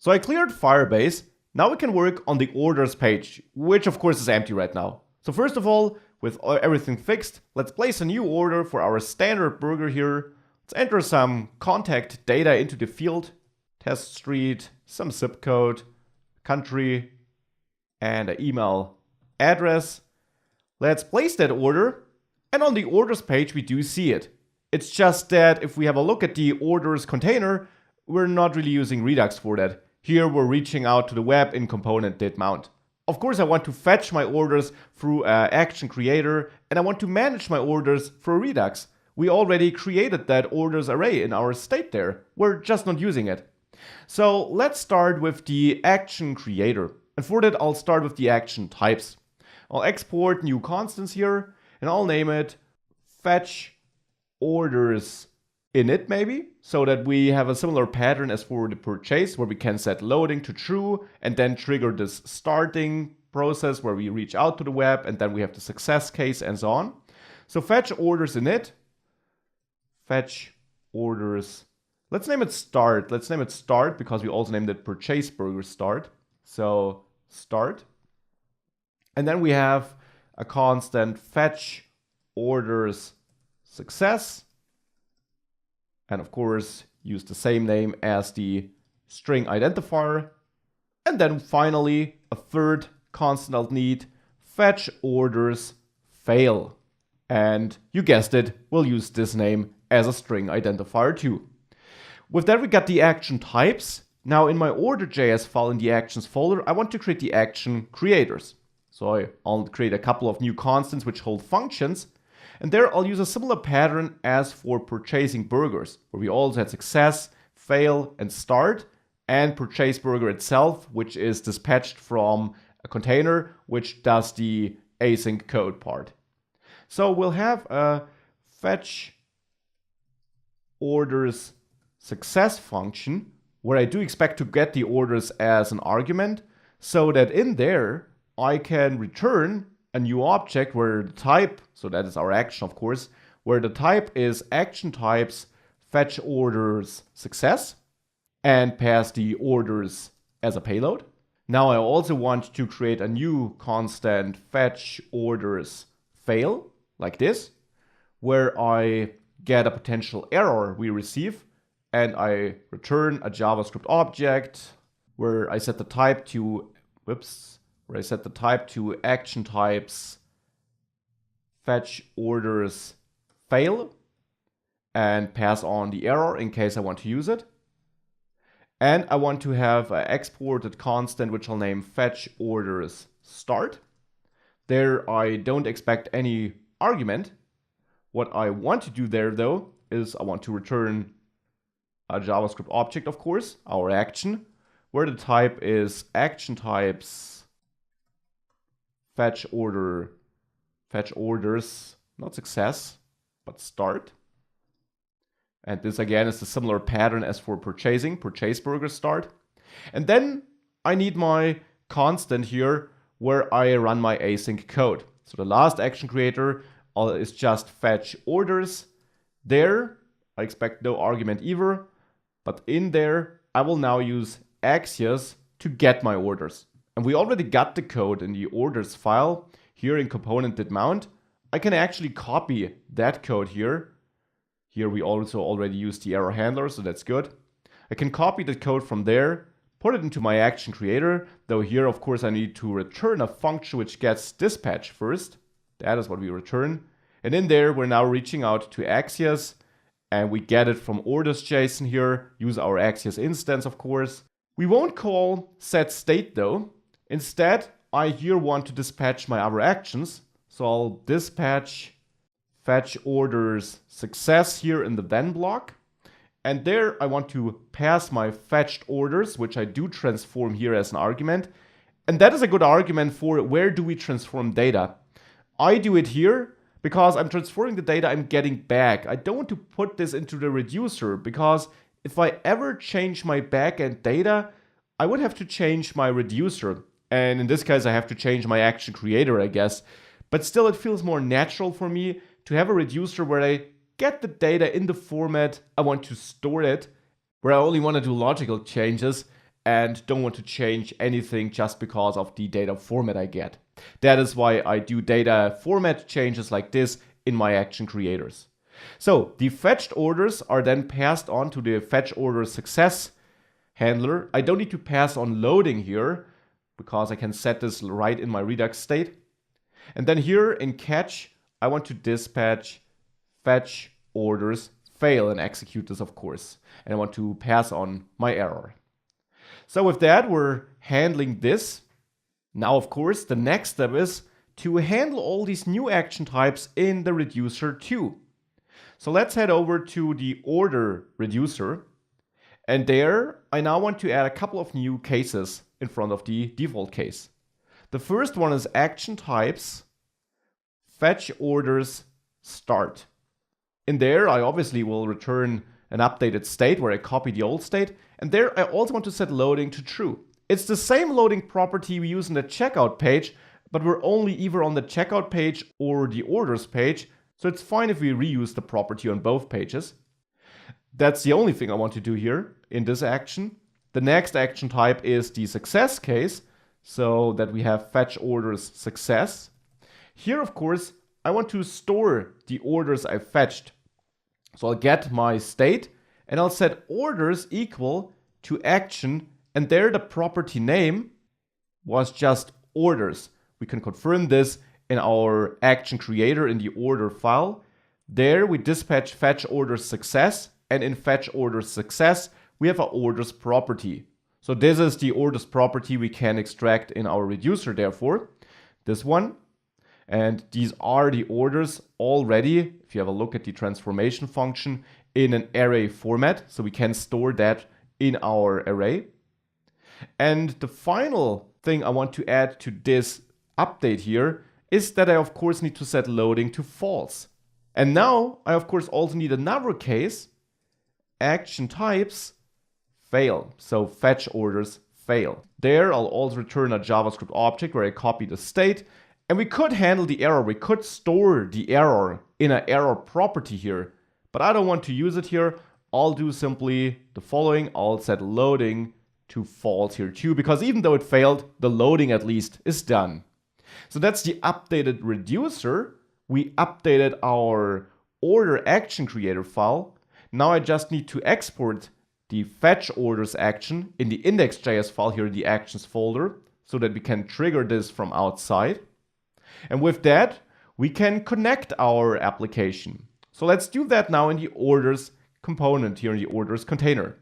So I cleared Firebase. Now we can work on the orders page, which of course is empty right now. So first of all, with everything fixed, let's place a new order for our standard burger here. Let's enter some contact data into the field. Test street, some zip code, country, and an email address. Let's place that order. And on the orders page, we do see it. It's just that if we have a look at the orders container, we're not really using Redux for that. Here we're reaching out to the web in component did mount. Of course, I want to fetch my orders through an action creator, and I want to manage my orders through Redux. We already created that orders array in our state there. We're just not using it. So let's start with the action creator. And for that, I'll start with the action types. I'll export new constants here, and I'll name it fetch orders init maybe, so that we have a similar pattern as for the purchase, where we can set loading to true and then trigger this starting process where we reach out to the web, and then we have the success case and so on. So fetch orders init, fetch orders, let's name it start. Let's name it start because we also named it purchase burger start. So start. And then we have a constant fetch orders success. And of course, use the same name as the string identifier. And then finally, a third constant I'll need, fetch orders fail. And you guessed it, we'll use this name as a string identifier too. With that, we got the action types. Now in my order.js file in the actions folder, I want to create the action creators. So I'll create a couple of new constants which hold functions. And there I'll use a similar pattern as for purchasing burgers, where we also had success, fail, and start, and purchase burger itself, which is dispatched from a container, which does the async code part. So we'll have a fetch orders success function, where I do expect to get the orders as an argument, so that in there I can return a new object where the type, so that is our action of course, where the type is action types fetch orders success, and pass the orders as a payload. Now I also want to create a new constant fetch orders fail, like this, where I get a potential error we receive, and I return a JavaScript object where I set the type to, where I set the type to action types fetch orders fail, and pass on the error in case I want to use it. And I want to have an exported constant which I'll name fetch orders start. There I don't expect any argument. What I want to do there though is I want to return a JavaScript object, of course, our action, where the type is action types fetch orders, not success, but start. And this again is a similar pattern as for purchasing, purchase burger start. And then I need my constant here where I run my async code. So the last action creator is just fetch orders. There, I expect no argument either, but in there, I will now use Axios to get my orders. And we already got the code in the orders file here in component did mount. I can actually copy that code here. Here we also already used the error handler, so that's good. I can copy the code from there, put it into my action creator, though here of course I need to return a function which gets dispatch first. That is what we return. And in there we're now reaching out to Axios, and we get it from orders.json here, use our Axios instance of course. We won't call setState though. Instead, I here want to dispatch my other actions. So I'll dispatch fetch orders success here in the then block. And there I want to pass my fetched orders, which I do transform here as an argument. And that is a good argument for where do we transform data. I do it here because I'm transforming the data I'm getting back. I don't want to put this into the reducer because if I ever change my backend data, I would have to change my reducer. And in this case, I have to change my action creator, I guess. But still, it feels more natural for me to have a reducer where I get the data in the format I want to store it, where I only want to do logical changes. and don't want to change anything just because of the data format I get. That is why I do data format changes like this in my action creators. So the fetched orders are then passed on to the fetch order success handler. I don't need to pass on loading here because I can set this right in my Redux state. And then here in catch, I want to dispatch fetch orders fail and execute this, of course. And I want to pass on my error. So with that, we're handling this. Now, of course, the next step is to handle all these new action types in the reducer too. So let's head over to the order reducer. And there, I now want to add a couple of new cases in front of the default case. The first one is action types, fetch orders, start. In there, I obviously will return an updated state where I copy the old state. And there, I also want to set loading to true. It's the same loading property we use in the checkout page, but we're only either on the checkout page or the orders page. So it's fine if we reuse the property on both pages. That's the only thing I want to do here in this action. The next action type is the success case, so that we have fetch orders success. Here, of course, I want to store the orders I fetched. So I'll get my state and I'll set orders equal to action, and there the property name was just orders. We can confirm this in our action creator in the order file. There we dispatch fetch orders success, and in fetch orders success we have our orders property. So this is the orders property we can extract in our reducer, therefore this one. And these are the orders already, if you have a look at the transformation function, in an array format. So we can store that in our array. And the final thing I want to add to this update here is that I of course need to set loading to false. And now I of course also need another case, action types fail. So fetch orders fail. There I'll also return a JavaScript object where I copy the state. And we could handle the error. We could store the error in an error property here, but I don't want to use it here. I'll do simply the following. I'll set loading to false here too, because even though it failed, the loading at least is done. So that's the updated reducer. We updated our order action creator file. Now I just need to export the fetch orders action in the index.js file here in the actions folder so that we can trigger this from outside. And with that, we can connect our application. So let's do that now in the orders component here in the orders container.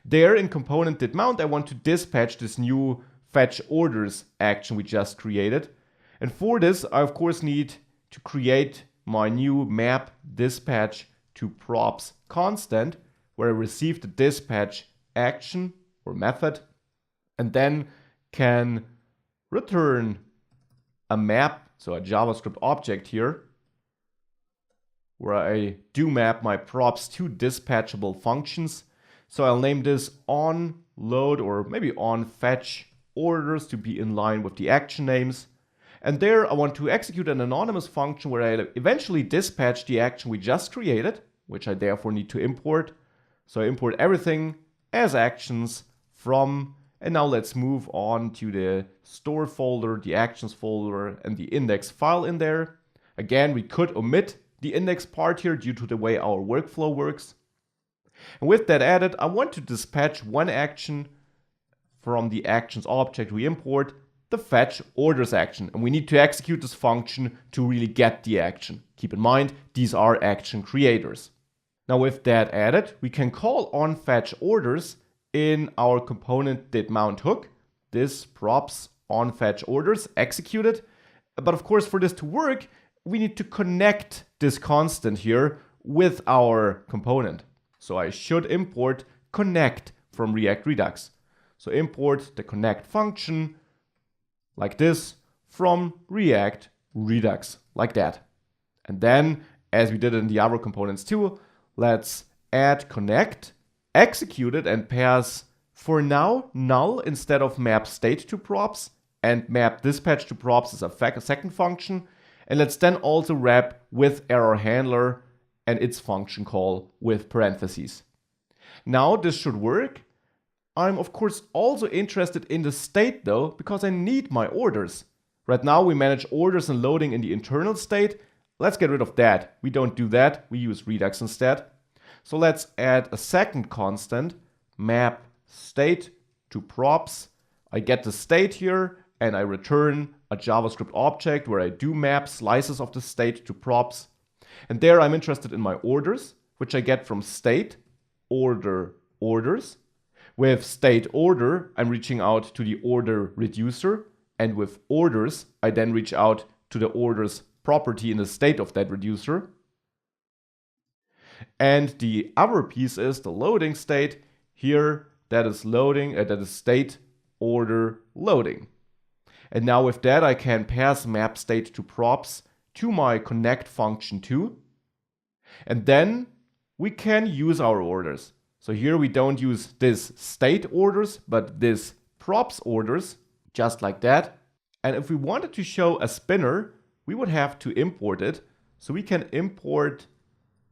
There in component did mount, I want to dispatch this new fetch orders action we just created. And for this, I of course need to create my new map dispatch to props constant, where I receive the dispatch action or method, and then can return a map, so a JavaScript object here, where I do map my props to dispatchable functions. So I'll name this on load or maybe on fetch orders to be in line with the action names. And there I want to execute an anonymous function where I eventually dispatch the action we just created, which I therefore need to import. So I import everything as actions from, and now let's move on to the store folder, the actions folder, and the index file in there. Again, we could omit the index part here due to the way our workflow works. And with that added, I want to dispatch one action from the actions object we import, the fetch orders action. And we need to execute this function to really get the action. Keep in mind, these are action creators. Now with that added, we can call on fetch orders in our component did mount hook. This props on fetch orders executed. But of course, for this to work, we need to connect this constant here with our component. So I should import connect from React Redux. So import the connect function like this from React Redux, like that. And then, as we did in the other components too, let's add connect, execute it, and pass for now null instead of map state to props, and map dispatch to props is a second function. And let's then also wrap with error handler and its function call with parentheses. Now this should work. I'm of course also interested in the state though, because I need my orders. Right now we manage orders and loading in the internal state. Let's get rid of that. We don't do that, we use Redux instead. So let's add a second constant, map state to props. I get the state here and I return a JavaScript object where I do map slices of the state to props. And there I'm interested in my orders, which I get from state, order, orders. With state order, I'm reaching out to the order reducer. And with orders, I then reach out to the orders property in the state of that reducer. And the other piece is the loading state. Here, that is loading, that is state order loading. And now with that, I can pass map state to props to my connect function too. And then we can use our orders. So here we don't use this state orders, but this props orders, just like that. And if we wanted to show a spinner, we would have to import it. So we can import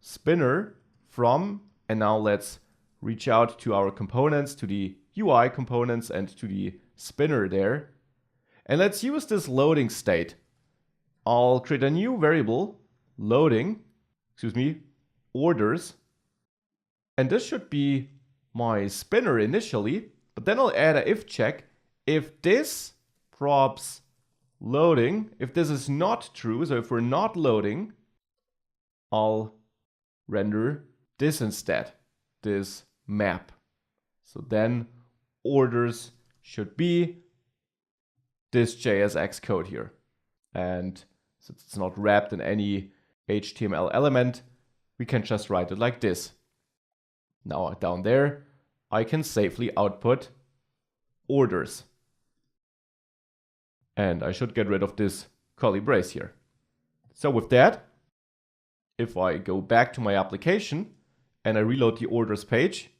spinner from, and now let's reach out to our components, to the UI components and to the spinner there. And let's use this loading state. I'll create a new variable, loading, orders. And this should be my spinner initially, but then I'll add a if check. If this props loading, if this is not true, so if we're not loading, I'll render this instead, this map. So then orders should be this JSX code here. And since it's not wrapped in any HTML element, we can just write it like this. Now down there, I can safely output orders. And I should get rid of this curly brace here. So with that, if I go back to my application and I reload the orders page,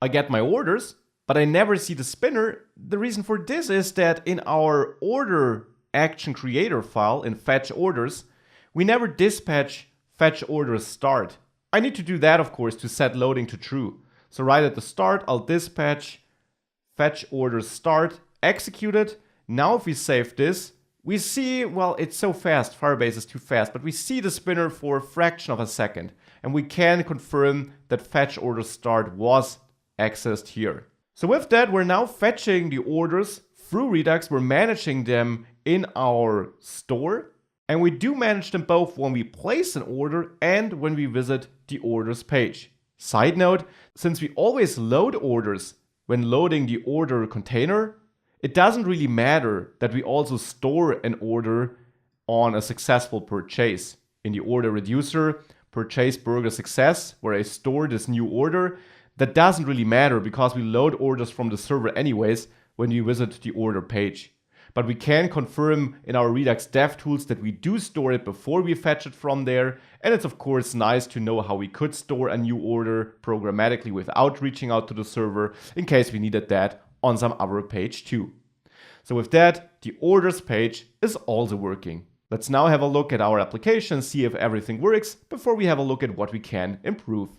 I get my orders, but I never see the spinner. The reason for this is that in our order action creator file in fetch orders, we never dispatch fetch orders start. I need to do that, of course, to set loading to true. So right at the start, I'll dispatch fetch orders start, execute it. Now if we save this, we see, well, it's so fast, Firebase is too fast, but we see the spinner for a fraction of a second. And we can confirm that fetch order start was accessed here. So with that, we're now fetching the orders through Redux. We're managing them in our store. And we do manage them both when we place an order and when we visit the orders page. Side note, since we always load orders when loading the order container, it doesn't really matter that we also store an order on a successful purchase. In the order reducer, purchase burger success, where I store this new order, that doesn't really matter because we load orders from the server anyways when we visit the order page. But we can confirm in our Redux dev tools that we do store it before we fetch it from there. And it's of course nice to know how we could store a new order programmatically without reaching out to the server in case we needed that on some other page too. So with that, the orders page is also working. Let's now have a look at our application, see if everything works before we have a look at what we can improve.